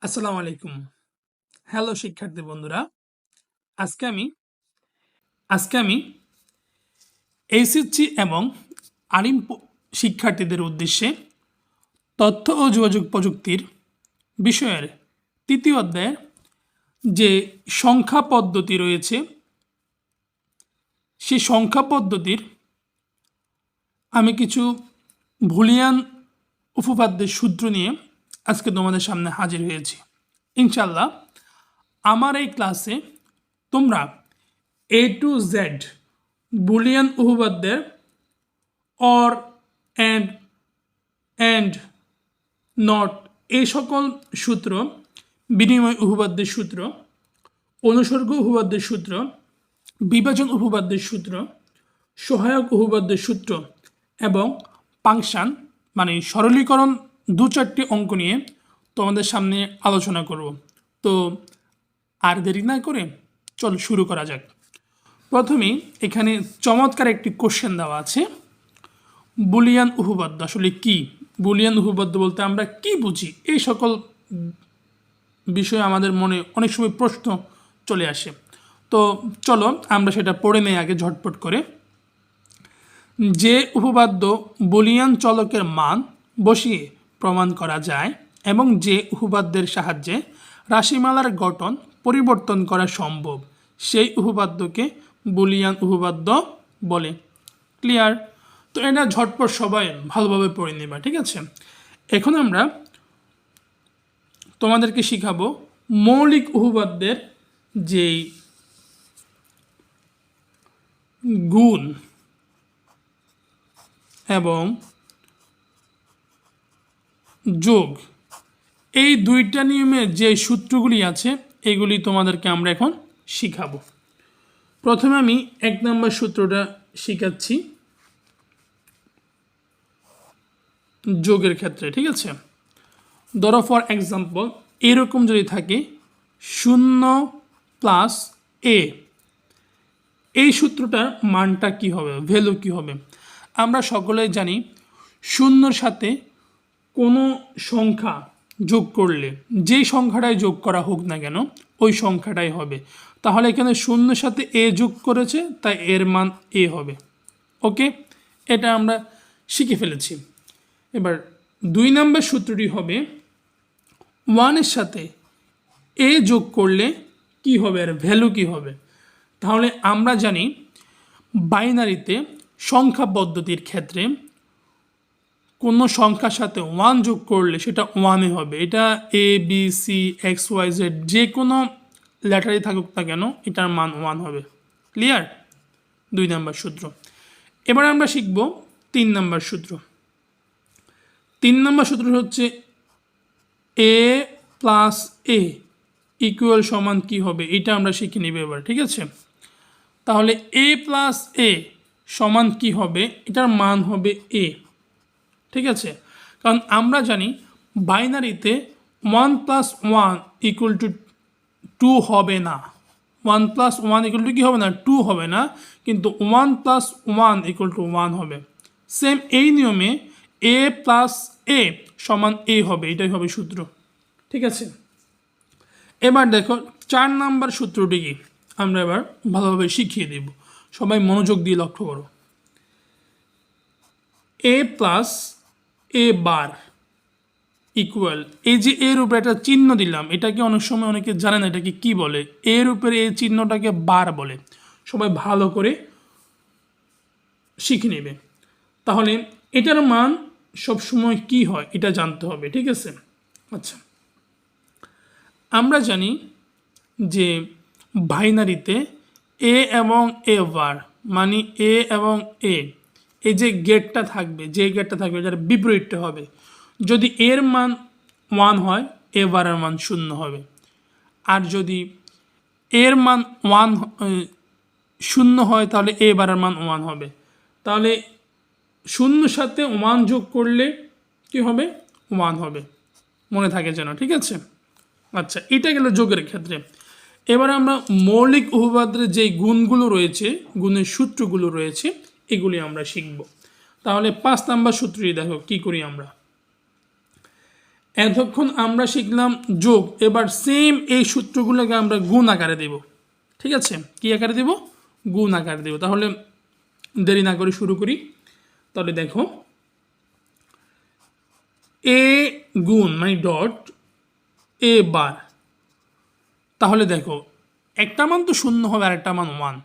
আসসালামু আলাইকুম। হ্যালো শিক্ষার্থী বন্ধুরা। আজকে আমি আজকে আমি এইচএসসি এবং আলিম শিক্ষার্থীদের উদ্দেশ্যে তথ্য ও যোগাযোগ প্রযুক্তির বিষয়ের তৃতীয় অধ্যায়ের যে সংখ্যা পদ্ধতি রয়েছে সেই সংখ্যা পদ্ধতির আমি কিছু বুলিয়ান উপপাদ্যের সূত্র নিয়ে আজকে তোমাদের সামনে হাজির হয়েছি। ইনশাল্লাহ আমার এই ক্লাসে তোমরা এ টু জেড বুলিয়ান উপপাদ্যের অর অ্যান্ড নট এই সকল সূত্র, বিনিময় উপপাদ্যের সূত্র, অনুসর্গ উপপাদ্যের সূত্র, বিভাজন উপপাদ্যের সূত্র, সহায়ক উপপাদ্যের সূত্র এবং ফাংশন মানে সরলীকরণ 2-4টি অঙ্ক নিয়ে তোমাদের সামনে আলোচনা করব। তো আর দেরি না করে চল শুরু করা যাক। প্রথমেই এখানে চমৎকার একটি কোশ্চেন দেওয়া আছে, বুলিয়ান উপপাদ্য আসলে কি, বুলিয়ান উপপাদ্য বলতে আমরা কি বুঝি, এই সকল বিষয়ে আমাদের মনে অনেক সময় প্রশ্ন চলে আসে। তো চলো আমরা সেটা পড়ে নেই আগে ঝটপট করে। যে উপপাদ্য বুলিয়ান চলকের মান বসিয়ে প্রমাণ করা যায় এবং যে উপপাদ্যের সাহায্যে রাশিমালার গঠন পরিবর্তন করা সম্ভব সেই উপপাদ্যকে বুলিয়ান উপপাদ্য বলে। ক্লিয়ার? তো এটা ঝটপট সবাই ভালোভাবে পড়ে নেবা, ঠিক আছে? এখন আমরা তোমাদেরকে শিখাবো মৌলিক উপপাদ্যের যেই গুণ এবং যোগ এই দুইটা নিয়মে যে সূত্রগুলি আছে এগুলি তোমাদেরকে আমরা এখন শিখাবো। প্রথমে আমি 1 নম্বর সূত্রটা শিখাচ্ছি যোগের ক্ষেত্রে, ঠিক আছে? ধরো ফর এক্সাম্পল এরকম যদি থাকে 0 প্লাস এ, এই সূত্রটার মানটা কি হবে, ভ্যালু কি হবে? আমরা সকলেই জানি শূন্যর সাথে কোনো সংখ্যা যোগ করলে যেই সংখ্যাটাই যোগ করা হোক না কেন ওই সংখ্যাটাই হবে। তাহলে এখানে শূন্যের সাথে এ যোগ করেছে তাই এর মান এ হবে। ওকে, এটা আমরা শিখে ফেলেছি। এবার 2 নম্বর সূত্রটি হবে 1-এর সাথে এ যোগ করলে কি হবে, আর ভ্যালু কি হবে? তাহলে আমরা জানি বাইনারিতে সংখ্যা পদ্ধতির ক্ষেত্রে কোনো সংখ্যার সাথে 1 যোগ করলে সেটা 1-এ হবে। এটা A B C X Y Z যে কোনো লেটারই থাকুক না কেন এটার মান 1 হবে। ক্লিয়ার? 2 নম্বর সূত্র। এবার আমরা শিখব 3 নম্বর সূত্র। 3 নম্বর সূত্র হচ্ছে এ প্লাস এ ইকুয়াল সমান কী হবে, এটা আমরা শিখে নিব এবার, ঠিক আছে? তাহলে এ প্লাস এ সমান কী হবে, এটার মান হবে এ, ঠিক আছে? কারণ আমরা জানি বাইনারিতে 1 + 1 = 2 হবে না, 1 + 1 = কী হবে না, 2 হবে না, কিন্তু 1 + 1 = 1 হবে। সেম এই নিয়মে এ প্লাস এ সমান এ হবে, এটাই হবে সূত্র, ঠিক আছে? এবার দেখো 4 নম্বর সূত্রটি কি আমরা এবার ভালোভাবে শিখিয়ে দেব, সবাই মনোযোগ দিয়ে লক্ষ্য করো। এ প্লাস এ বার ইকুয়াল, এই যে এর উপরে একটা চিহ্ন দিলাম এটাকে অনেক সময় অনেকে জানে না এটাকে কি বলে, এর উপরে এই চিহ্নটাকে বার বলে, সবাই ভালো করে শিখে নেবে। তাহলে এটার মান সবসময় কি হয় এটা জানতে হবে, ঠিক আছে? আচ্ছা, আমরা জানি যে বাইনারিতে এ এবং এ বার মানে এ এবং এ, এই যে গেটটা থাকবে, যে গেটটা থাকবে যার বিপরীতটা হবে, যদি এর মান 1 হয় এ বারের মান 0 হবে, আর যদি এর মান 0 হয় তাহলে এ বারের মান 1 হবে। তাহলে 0 সাথে 1 যোগ করলে কি হবে, 1 হবে, মনে থাকে যেন, ঠিক আছে? আচ্ছা, এটা গেল যোগের ক্ষেত্রে। এবার আমরা মৌলিক উপপাদ্যের যেই গুণগুলো রয়েছে, গুণের সূত্রগুলো রয়েছে এগুলি আমরা শিখব। তাহলে 5 নম্বর সূত্রটি দেখো কি করি আমরা। এতক্ষণ আমরা শিখলাম যোগ, এবার সেম এই সূত্রগুলোকে আমরা গুণ আকারে দেব। ঠিক আছে, কী আকারে দেব? গুণ আকারে দেব। তাহলে দেরি না করে শুরু করি। তাহলে দেখো এ গুণ মানে ডট এ বার, তাহলে দেখো একটা মান তো শূন্য হবে আর একটা মান 1,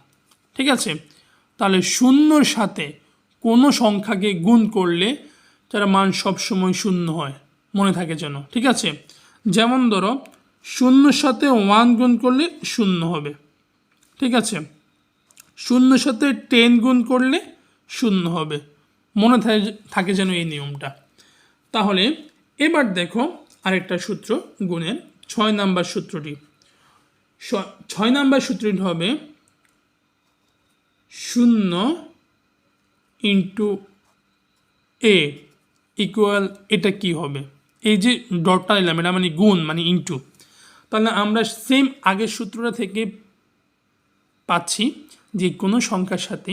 ঠিক আছে। তাহলে শূন্যর সাথে কোনো সংখ্যাকে গুণ করলে তার মান সবসময় শূন্য হয়, মনে থাকে যেন, ঠিক আছে। যেমন ধরো শূন্যর সাথে 1 গুণ করলে শূন্য হবে, ঠিক আছে। শূন্যর সাথে 10 গুণ করলে শূন্য হবে, মনে থাকে যেন এই নিয়মটা। তাহলে এবার দেখো আরেকটা সূত্র গুণের 6 নাম্বার সূত্রটি। 6 নাম্বার সূত্রটি হবে 0 ইন্টু এ ইকুয়াল, এটা কি হবে? এই যে ডটটা এলাম এটা মানে গুণ মানে ইন্টু, তাহলে আমরা সেম আগের সূত্রটা থেকে পাচ্ছি যে কোনো সংখ্যার সাথে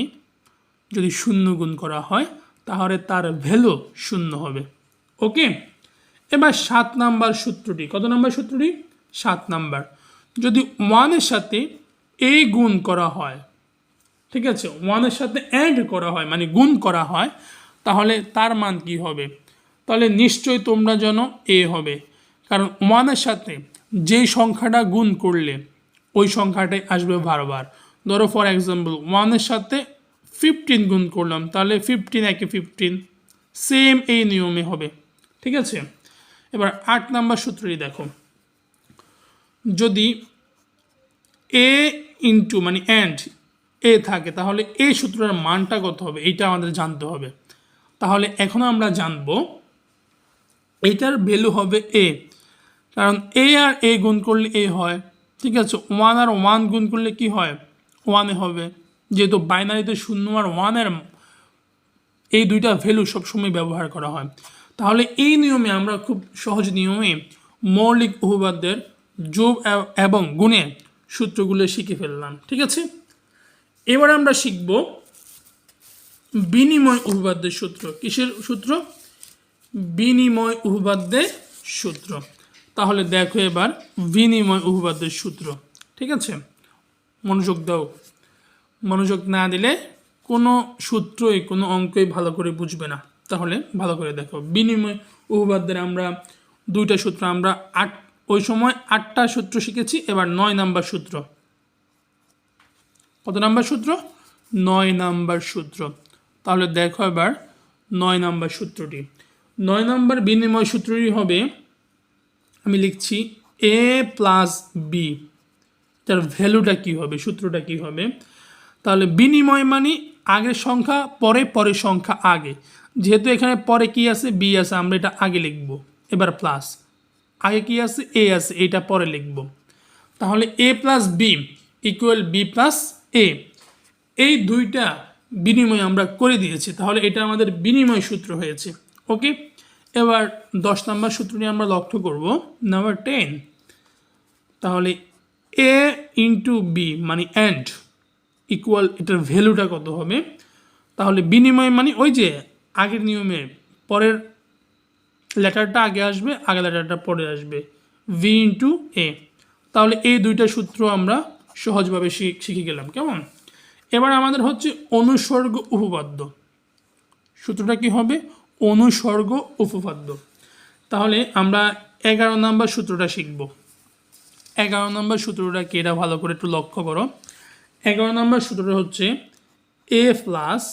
যদি 0 গুণ করা হয় তাহলে তার ভ্যালু 0 হবে। ওকে, এবার 7 নাম্বার সূত্রটি, কত নাম্বার সূত্রটি? 7 নাম্বার। যদি 1-এর সাথে এ গুণ করা হয়, ঠিক আছে, 1-এর সাথে অ্যাড করা হয় মানে গুণ করা হয়, তাহলে তার মান কি হবে? তাহলে নিশ্চয়ই তোমরা জানো এ হবে, কারণ 1-এর সাথে যেই সংখ্যাটা গুণ করলে ওই সংখ্যাটাই আসবে বারবার। ধরো ফর এক্সাম্পল 1-এর সাথে 15 গুণ করলাম, তাহলে 15 একে 15, সেম এই নিয়মে হবে, ঠিক আছে। এবার 8 নাম্বার সূত্রটি দেখো, যদি এ ইন্টু মানে অ্যান্ড এ থাকে তাহলে এই সূত্রের মানটা কত হবে এইটা আমাদের জানতে হবে। তাহলে এখন আমরা জানব এইটার ভ্যালু হবে এ, কারণ এ আর এ গুণ করলে এ হয়, ঠিক আছে। 1 আর 1 গুণ করলে কি হয়? 1 হবে, যেহেতু বাইনারিতে 0 আর 1-এর এই দুইটা ভ্যালু সবসময় ব্যবহার করা হয়। তাহলে এই নিয়মে আমরা খুব সহজ নিয়মে মৌলিক উপপাদ্যের যোগ এবং গুণের সূত্রগুলো শিখে ফেললাম, ঠিক আছে। এবার আমরা শিখব বিনিময় উপপাদ্যের সূত্র। কিসের সূত্র? বিনিময় উপপাদ্যের সূত্র। তাহলে দেখো এবার বিনিময় উপপাদ্যের সূত্র, ঠিক আছে। মনোযোগ দাও, মনোযোগ না দিলে কোনো সূত্রই কোনো অঙ্কই ভালো করে বুঝবে না। তাহলে ভালো করে দেখো, বিনিময় উপপাদ্যের আমরা দুইটা সূত্র, আমরা ওই সময় 8টা সূত্র শিখেছি, এবার 9 নাম্বার সূত্র। কত নাম্বার সূত্র? 9 নাম্বার সূত্র। তাহলে দেখো এবার 9 নাম্বার সূত্রটি। 9 নাম্বার বিনিময় সূত্রটি হবে, আমি লিখছি এ প্লাস বি, তার ভ্যালুটা কী হবে, সূত্রটা কী হবে? তাহলে বিনিময় মানে আগের সংখ্যা পরে, পরের সংখ্যা আগে, যেহেতু এখানে পরে কি আছে? বি আছে, আমরা এটা আগে লিখব। এবার প্লাস আগে কি আছে? এ আছে, এটা পরে লিখব। তাহলে A plus B equal B plus A, এই দুইটা বিনিময় আমরা করে দিয়েছি, তাহলে এটা আমাদের বিনিময় সূত্র হয়েছে। ওকে, এবার 10 নাম্বার সূত্রটি আমরা লক্ষ্য করব, নাম্বার 10। তাহলে এ ইন্টু বি মানে অ্যান্ড ইকুয়াল, এটার ভ্যালুটা কত হবে? তাহলে বিনিময় মানে ওই যে আগের নিয়মে পরের লেটারটা আগে আসবে, আগের লেটারটা পরে আসবে, ভি ইন্টু এ। তাহলে এই দুইটা সূত্র আমরা সহজভাবে শিখে গেলাম, কেমন? এবার আমাদের হচ্ছে অনুসর্গ উপপাদ্য। সূত্রটা কি হবে? অনুসর্গ উপপাদ্য। তাহলে আমরা 11 নাম্বার সূত্রটা শিখব। 11 নাম্বার সূত্রটা কি, এটা ভালো করে একটু লক্ষ্য করো। 11 নাম্বার সূত্রটা হচ্ছে এ প্লাস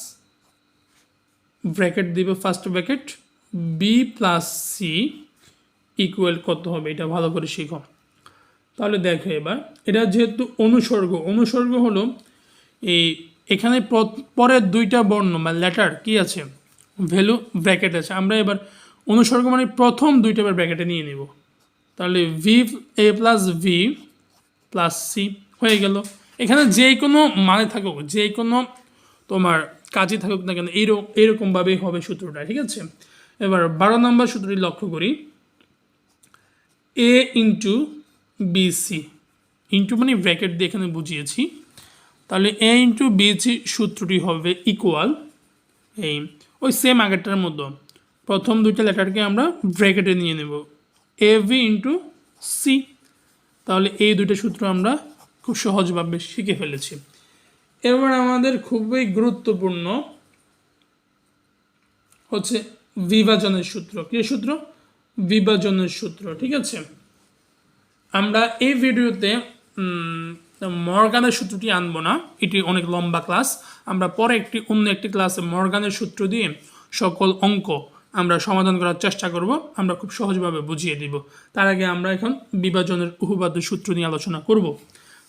ব্র্যাকেট দিবে, first bracket, B plus C equal কত হবে, এটা ভালো করে শিখো। তাহলে দেখো এবার এটা যেহেতু অনুসর্গ, অনুসর্গ হলো এই এখানে পরের দুইটা বর্ণ বা লেটার কি আছে? ভ্যালু ব্র্যাকেট আছে। আমরা এবার অনুসর্গ মানে প্রথম দুইটা এবার ব্র্যাকেটে নিয়ে নেব। তাহলে V A plus V plus C হয়ে গেল। এখানে যে কোনো মানে থাকুক, যে কোনো তোমার কাজই থাকুক না কেন, এইরকমভাবেই হবে সূত্রটা, ঠিক আছে। এবার 12 নম্বর সূত্রটি লক্ষ্য করি, এ ইন্টু বিসি, ইন্টু মানে ব্র্যাকেট দিয়ে এখানে বুঝিয়েছি। তাহলে এ ইন্টু বিসি সূত্রটি হবে ইকুয়াল এই ওই সেম আগেরটার মতো প্রথম দুইটা লেটারকে আমরা ব্র্যাকেটে নিয়ে নেব, এ ভি ইন্টু সি। তাহলে এই দুটো সূত্র আমরা খুব সহজভাবে শিখে ফেলেছি। এবার আমাদের খুবই গুরুত্বপূর্ণ হচ্ছে বিভাজনের সূত্র। কি সূত্র? বিভাজনের সূত্র। ঠিক আছে, আমরা এই ভিডিওতে মর্গানের সূত্রটি আনবো না, এটি অনেক লম্বা ক্লাস। আমরা পরে অন্য একটি ক্লাসে মর্গানের সূত্র দিয়ে সকল অঙ্ক আমরা সমাধান করার চেষ্টা করব, আমরা খুব সহজভাবে বুঝিয়ে দিব। তার আগে আমরা এখন বিভাজনের উপপাদ্য সূত্র নিয়ে আলোচনা করব।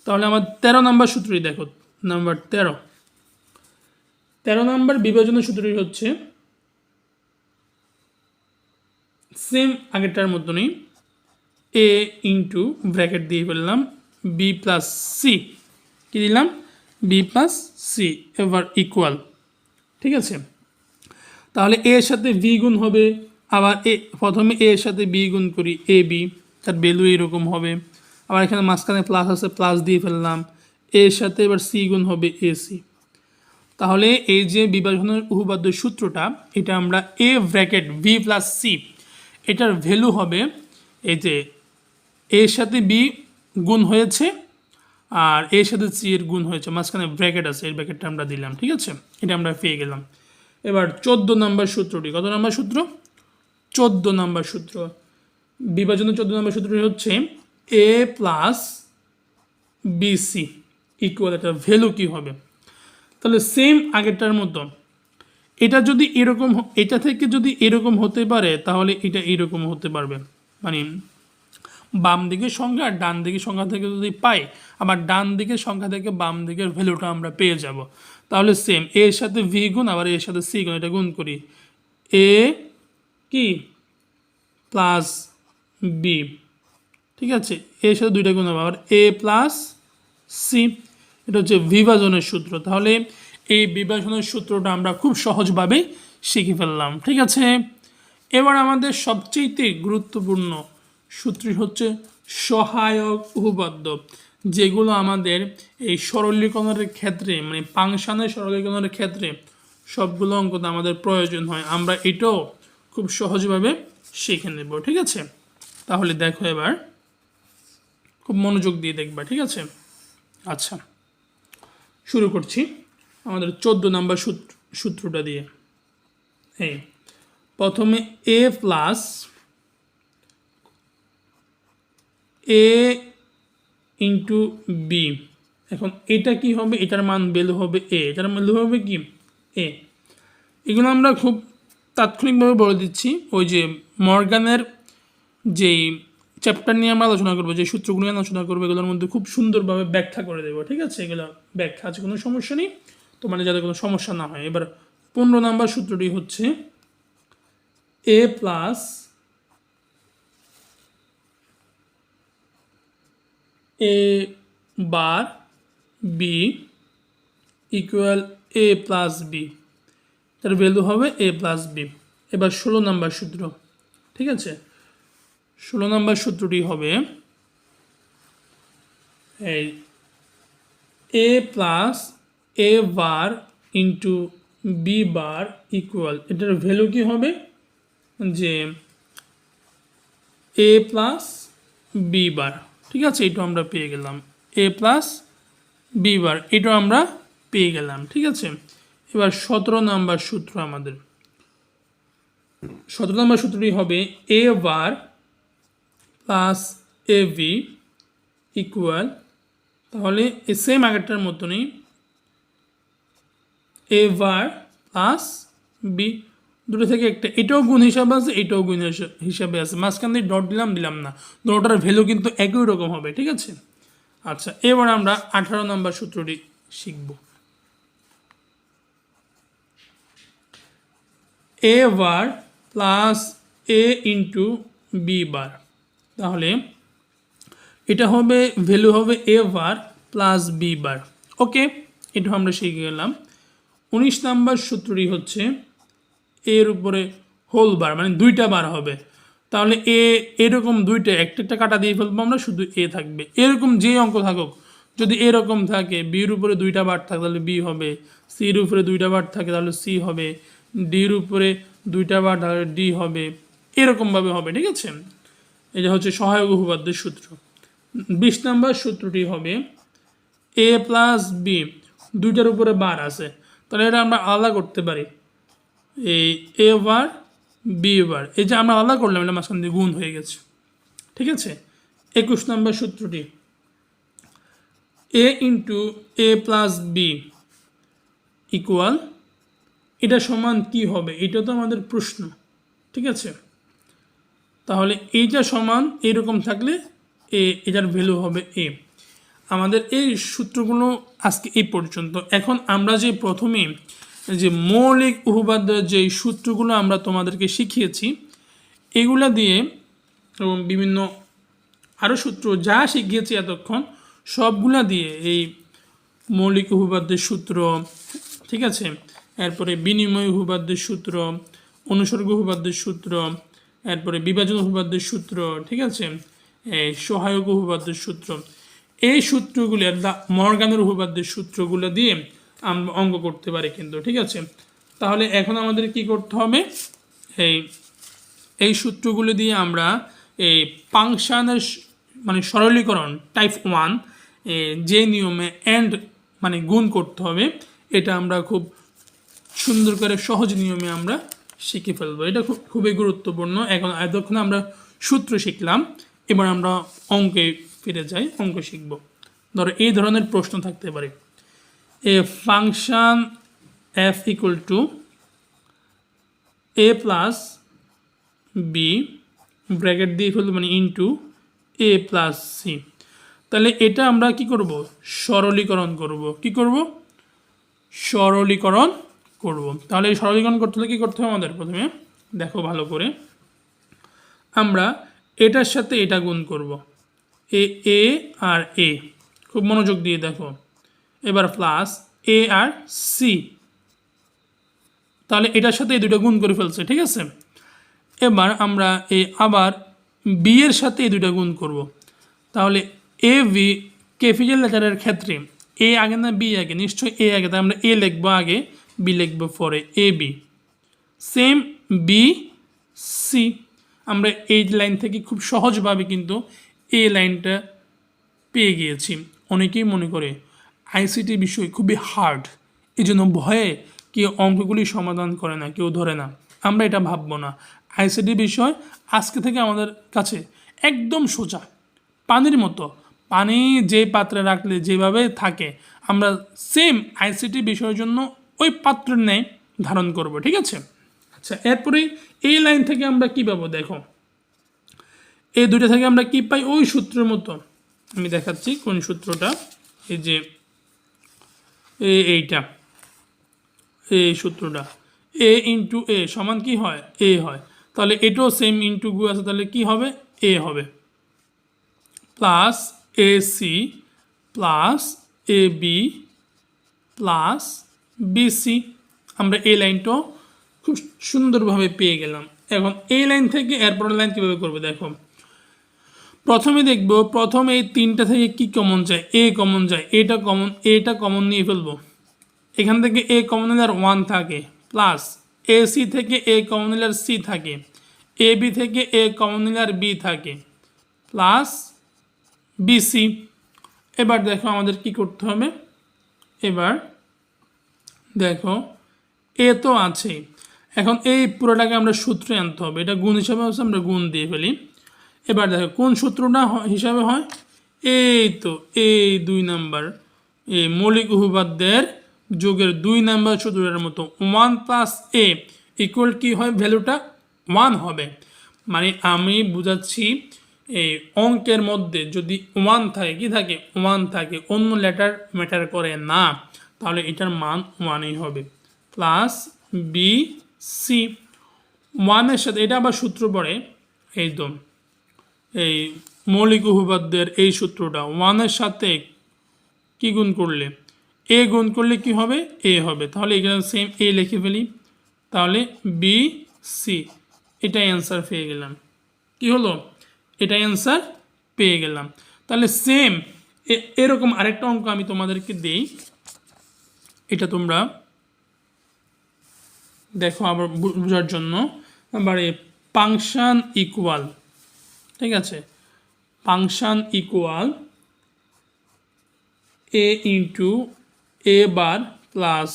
তাহলে আমার 13 নম্বর সূত্রটি দেখো, নাম্বার 13 নম্বর বিভাজনের সূত্রটি হচ্ছে সেম আগেরটার মতনই, এ ইন্টু ব্র্যাকেট দিয়ে ফেললাম বি প্লাস সি, কী দিলাম? বি প্লাস সি, এবার ইকুয়াল। ঠিক আছে, তাহলে এ এর সাথে ভি গুণ হবে, আবার প্রথমে এ এর সাথে বি গুণ করি, এ বি, তার ভ্যালু এরকম হবে। আবার এখানে মাঝখানে প্লাস আছে, প্লাস দিয়ে ফেললাম। এর সাথে এবার সি গুণ হবে এ সি। তাহলে এই যে বিভাজনের উপপাদ্য সূত্রটা, এটা আমরা এ ব্র্যাকেট ভি প্লাস সি, এটার ভ্যালু হবে এই যে এর সাথে বি গুণ হয়েছে আর এর সাথে সি এর গুণ হয়েছে, মাঝখানে ব্র্যাকেট আছে, এই ব্র্যাকেটটা আমরা দিলাম। ঠিক আছে, এটা আমরা পেয়ে গেলাম। এবার 14 নম্বর সূত্রটি, কত নম্বর সূত্র? 14 নম্বর সূত্র। বিভাজনের 14 নম্বর সূত্রটি হচ্ছে এ প্লাস বিসি ইকুয়াল, এটার ভ্যালু কী হবে? তাহলে সেম আগেরটার মতো, এটা যদি এরকম, এটা থেকে যদি এরকম হতে পারে তাহলে এটা এরকম হতে পারবে, মানে বাম দিকের সংখ্যা আর ডান দিকের সংখ্যা থেকে যদি পাই, আবার ডান দিকের সংখ্যা থেকে বাম দিকের ভ্যালুটা আমরা পেয়ে যাব। তাহলে সেম এর সাথে ভি গুণ, আবার এর সাথে সি গুণ, এটা গুণ করি, এ কি প্লাস বি। ঠিক আছে, এর সাথে দুইটা গুণ হবে, আবার এ প্লাস সি, এটা হচ্ছে বিভাজনের সূত্র। তাহলে এই বিভাজনের সূত্রটা আমরা খুব সহজভাবে শিখে ফেললাম। ঠিক আছে, এবার আমাদের সবচেয়ে গুরুত্বপূর্ণ সূত্রটি হচ্ছে সহায়ক উপপাদ্য, যেগুলো আমাদের এই সরলীকরণের ক্ষেত্রে, মানে ফাংশনের সরলীকরণের ক্ষেত্রে সবগুলো অঙ্কতে আমাদের প্রয়োজন হয়। আমরা এটাও খুব সহজভাবে শিখে নেব। ঠিক আছে, তাহলে দেখো এবার খুব মনোযোগ দিয়ে দেখবা। ঠিক আছে, আচ্ছা শুরু করছি আমাদের 14 নম্বর সূত্রটা দিয়ে। এই প্রথমে এ প্লাস এ ইন্টু বি, এখন এটা কি হবে? এটার মান ভ্যালু হবে এ, এটার ভ্যালু হবে কি এ। এগুলো আমরা খুব তাৎক্ষণিকভাবে বলে দিচ্ছি, ওই যে মর্গানের যেই চ্যাপ্টার নিয়ে আমরা আলোচনা করবো, যে সূত্রগুলো নিয়ে আলোচনা করবো, এগুলোর মধ্যে খুব সুন্দরভাবে ব্যাখ্যা করে দেবো। ঠিক আছে, এগুলো ব্যাখ্যা আছে, কোনো সমস্যা নেই, তোমার যাতে কোনো সমস্যা না হয়। এবার 15 নম্বর সূত্রটি হচ্ছে A plus A bar B equal A plus B, তার ভ্যালু হবে এ প্লাস বি। এবার 16 নম্বর সূত্র। ঠিক আছে, 16 নম্বর সূত্রটি হবে এই A plus A bar into B bar equal, এটার ভ্যালু কি হবে? যে এ প্লাস বি বার। ঠিক আছে, এটা আমরা পেয়ে গেলাম, এ প্লাস বি বার, এটা আমরা পেয়ে গেলাম। ঠিক আছে, এবার 17 নম্বর সূত্র আমাদের, 17 নম্বর সূত্রটি হবে এ বার প্লাস এ ভি ইকুয়াল, তাহলে এই সেম আগেরটার মতনই এ বার প্লাস বি, দুটো থেকে একটা, এটাও গুণ হিসাবে আছে, এটাও গুণ হিসাবে আছে, মাঝখান দিয়ে ডট দিলাম না, দুটোটার ভ্যালু কিন্তু একই রকম হবে। ঠিক আছে, আচ্ছা এবার আমরা 18 নম্বর সূত্রটি শিখব। এ বার প্লাস এ ইন্টু বি বার, তাহলে এটা হবে ভ্যালু হবে এ বার প্লাস বি বার। ওকে, এটা আমরা শিখে গেলাম। 19 নম্বর সূত্রটি হচ্ছে এর উপরে হোল বার, মানে দুইটা বার হবে। তাহলে এরকম দুইটা, একটা কাটা দিয়ে ফেলবো আমরা, শুধু এ থাকবে। এরকম যে অঙ্ক থাকুক, যদি এরকম থাকে, বির উপরে দুইটা বার থাকে তাহলে বি হবে, সির উপরে দুইটা বার থাকে তাহলে সি হবে, ডির উপরে দুইটা বার তাহলে ডি হবে, এরকমভাবে হবে। ঠিক আছে, এটা হচ্ছে সহায়ক উপপাদ্যের সূত্র। 20 নম্বর সূত্রটি হবে এ প্লাস বি, দুইটার উপরে বার আছে, তাহলে এটা আমরা আলাদা করতে পারি, এই এ বার বি বার, এই যে আমরা আলাদা করলাম এটা মাঝখান দিয়ে গুণ হয়ে গেছে। ঠিক আছে। 21 নম্বর সূত্রটি এ ইন্টু এ প্লাস বি ইকুয়াল, এটা সমান কি হবে, এটা তো আমাদের প্রশ্ন। ঠিক আছে, তাহলে এইটা সমান এরকম থাকলে এটার ভ্যালু হবে এ। আমাদের এই সূত্রগুলো আজকে এই পর্যন্ত। এখন আমরা যে প্রথমে যে মৌলিক উপপাদ্যের যে সূত্রগুলো আমরা তোমাদেরকে শিখিয়েছি, এগুলা দিয়ে এবং বিভিন্ন আরও সূত্র যা শিখিয়েছি এতক্ষণ সবগুলা দিয়ে এই মৌলিক উপপাদ্যের সূত্র, ঠিক আছে, এরপরে বিনিময় উপপাদ্যের সূত্র, অনুসর্গ উপপাদ্যের সূত্র, এরপরে বিভাজন উপপাদ্যের সূত্র, ঠিক আছে, এই সহায়ক উপপাদ্যের সূত্র, এই সূত্রগুলো মর্গানের উপপাদ্যের সূত্রগুলো দিয়ে আমরা অঙ্ক করতে পারি কিন্তু। ঠিক আছে, তাহলে এখন আমাদের কি করতে হবে, এই সূত্রগুলো দিয়ে আমরা এই ফাংশনের মানে সরলীকরণ টাইপ 1 যে নিয়মে এন্ড মানে গুণ করতে হবে, এটা আমরা খুব সুন্দর করে সহজ নিয়মে আমরা শিখে ফেলবো। এটা খুবই গুরুত্বপূর্ণ। এখন এতক্ষণ আমরা সূত্র শিখলাম, এবার আমরা অঙ্কে ফিরে যাই, অঙ্ক শিখব। ধরো এই ধরনের প্রশ্ন থাকতে পারে, a function F equal to A plus B bracket দিয়ে ফেলবো মানে ইন্টু এ প্লাস সি। তাহলে এটা আমরা কি করব, সরলীকরণ করব। কি করব, সরলীকরণ করব। তাহলে এই সরলীকরণ করতে হলে কী করতে হবে আমাদের, প্রথমে দেখো ভালো করে, আমরা এটার সাথে এটা গুণ করব, এ আর এ, খুব মনোযোগ দিয়ে দেখো, এবার প্লাস এ আর সি, তাহলে এটার সাথে এই দুটো গুণ করে ফেলছে। ঠিক আছে, এবার আমরা আবার বি এর সাথে এই দুটো গুণ করব, তাহলে এ বি ক্যাপিটাল লেটারের ক্ষেত্রে এ আগে না বি আগে, নিশ্চয়ই এ আগে, তাই আমরা এ লিখবো আগে, বি লিখবো পরে, A B. Same B C, আমরা এই লাইন থেকে খুব সহজভাবে কিন্তু এ লাইনটা পেয়ে গিয়েছি। অনেকেই মনে করে আইসিটি বিষয় খুবই হার্ড, এই জন্য ভয়ে কেউ অঙ্কগুলি সমাধান করে না, কেউ ধরে না। আমরা এটা ভাববো না, আইসিটি বিষয় আজকে থেকে আমাদের কাছে একদম সোজা, পানির মতো। পানি যে পাত্রে রাখলে যেভাবে থাকে, আমরা সেম আইসিটি বিষয়ের জন্য ওই পাত্রের ন্যায় ধারণ করব। ঠিক আছে, আচ্ছা, এরপরে এই লাইন থেকে আমরা কী পাবো, দেখো এই দুইটা থেকে আমরা কি পাই, ওই সূত্রের মতো আমি দেখাচ্ছি কোন সূত্রটা, এই যে এইটা, এই সূত্রটা, এ ইন্টু এ সমান কি হয়, এ হয়। তাহলে এটাও সেম ইন্টু গু আছে, তাহলে কি হবে, এ হবে, plus A C plus A B plus BC. আমরা এই লাইনটাও খুব সুন্দরভাবে পেয়ে গেলাম। এখন এই লাইন থেকে এরপরের লাইন কীভাবে করবে, দেখো প্রথমে দেখব, প্রথম এই তিনটা থেকে কি কমন যায়, এ কমন যায়, এটা কমন নিয়ে ফেলবো, এখান থেকে এ কমন নিলে আর 1 থাকে, প্লাস এ সি থেকে এ কমন নিলে আর সি থাকে, এ বি থেকে এ কমন নিলে আর বি থাকে, প্লাস বিসি। এবার দেখো আমাদের কি করতে হবে, এবার দেখো এ তো আছে, এখন এই পুরোটাকে আমরা সূত্রে আনতে হবে, এটা গুণ হিসাবে হচ্ছে, আমরা গুণ দিয়ে ফেলি। এবার দেখো কোন সূত্রটা হিসাবে হয়, এই তো এই 2 নাম্বার, এই মৌলিক উপপাদ্যের যোগের 2 নাম্বার সূত্রের মতো 1 প্লাস এ ইকুয়াল কি হয়, ভ্যালুটা 1 হবে। মানে আমি বুঝাচ্ছি, এই অঙ্কের মধ্যে যদি 1 থাকে, কি থাকে, 1 থাকে, অন্য লেটার ম্যাটার করে না, তাহলে এটার মান 1ই হবে, প্লাস বি সি। 1-এর সাথে এটা আবার সূত্র পড়ে, একদম এই মৌলিক উপপাদ্যের এই সূত্রটা 1-এর সাথে কি গুণ করলে, এ গুণ করলে কি হবে, এ হবে। তাহলে এখানে সেম এ লিখে ফেলি, তাহলে বি সি, এটাই অ্যান্সার পেয়ে গেলাম। কি হলো, এটাই অ্যান্সার পেয়ে গেলাম। তাহলে সেম এরকম আরেকটা অঙ্ক আমি তোমাদেরকে দিই, এটা তোমরা দেখো আবার বোঝার জন্য। আবার ফাংশন ইকুয়াল ঠিক আছে, ফাংশন ইকুয়াল এ ইন্টু এ বার প্লাস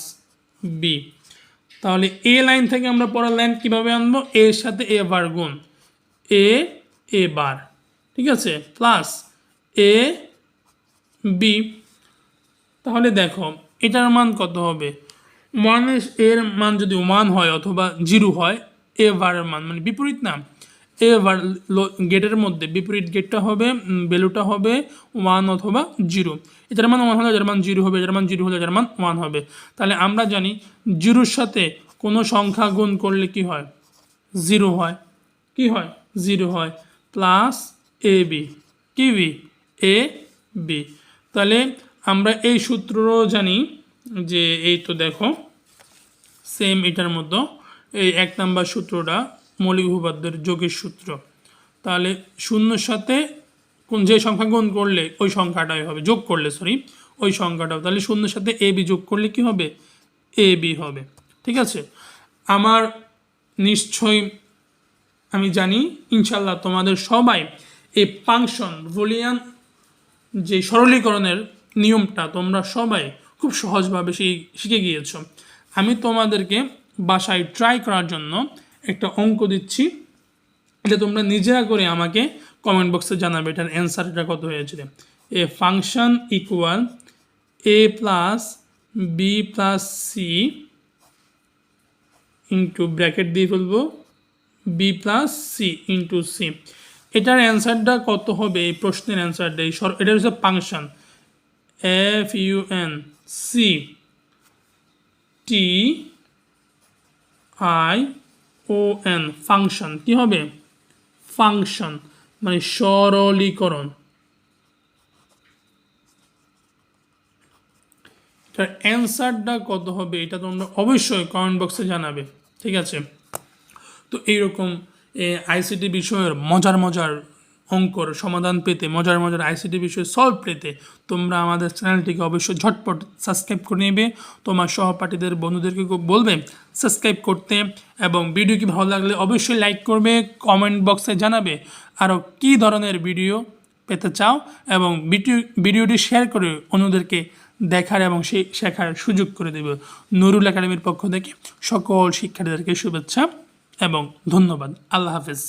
বি। তাহলে এ লাইন থেকে আমরা পরের লাইন কীভাবে আনবো, এর সাথে এ বার গুণ এ বার, ঠিক আছে, প্লাস এ বি। তাহলে দেখো এটার মান কত হবে, এর মান যদি 1 হয় অথবা 0 হয়, এ বারের মান মানে বিপরীত না, এ বার গেটের মধ্যে বিপরীত গেটটা হবে, ভ্যালুটা হবে 1 অথবা 0। এটার মান 1 হলে এটার মান 0 হবে, এটার মান 0 হলে এটার মান 1 হবে। তাহলে আমরা জানি 0-র সাথে কোনো সংখ্যা গুণ করলে কি হয়, 0 হয়, কি হয়, 0 হয়, প্লাস এ বি, কি বি, এ বি। তাহলে আমরা এই সূত্রও জানি যে এই তো দেখো সেম এটার মতো এই 1 নাম্বার সূত্রটা মৌলিক উপপাদ্যের যোগের সূত্র। তাহলে শূন্যর সাথে কোন যে সংখ্যা গুণ করলে ওই সংখ্যাটাই হবে, যোগ করলে সরি ওই সংখ্যাটাও, তাহলে শূন্যর সাথে এ বি যোগ করলে কি হবে, এ বি হবে। ঠিক আছে, আমার নিশ্চয়ই আমি জানি ইনশাল্লাহ তোমাদের সবাই এই ফাংশন বুলিয়ান যে সরলীকরণের নিয়মটা তোমরা সবাই খুব সহজভাবে শিখে গিয়েছ। আমি তোমাদেরকে বাসায় ট্রাই করার জন্য একটা অঙ্ক দিচ্ছি, এটা তোমরা নিজেরা করে আমাকে কমেন্ট বক্সে জানাবে এটার অ্যান্সারটা কত হয়েছিল। A function equal A plus B plus C into bracket দিয়ে ফেলবো B plus C into C. এটার অ্যান্সারটা কত হবে, এই প্রশ্নের অ্যান্সারটা এটা হচ্ছে function F U N C T I O N function, কি হবে, ফাংশন মানে সরলীকরণ। এটার অ্যান্সারটা কত হবে এটা তোমরা অবশ্যই কমেন্ট বক্সে জানাবে, ঠিক আছে। তো এইরকম আইসিটি বিষয়ের মজার অঙ্কর সমাধান পেতে, মজার আইসিটি বিষয় সলভ পেতে তোমরা আমাদের চ্যানেলটিকে অবশ্যই ঝটপট সাবস্ক্রাইব করে নেবে, তোমার সহপাঠীদের বন্ধুদেরকে বলবে সাবস্ক্রাইব করতে, এবং ভিডিও কি ভালো লাগলে অবশ্যই লাইক করবে, কমেন্ট বক্সে জানাবে আরও কী ধরনের ভিডিও পেতে চাও, এবং ভিডিওটি শেয়ার করে অন্যদেরকে দেখার এবং সেই শেখার সুযোগ করে দেবে। নুরুল একাডেমির পক্ষ থেকে সকল শিক্ষার্থীদেরকে শুভেচ্ছা এবং ধন্যবাদ। আল্লাহ হাফেজ।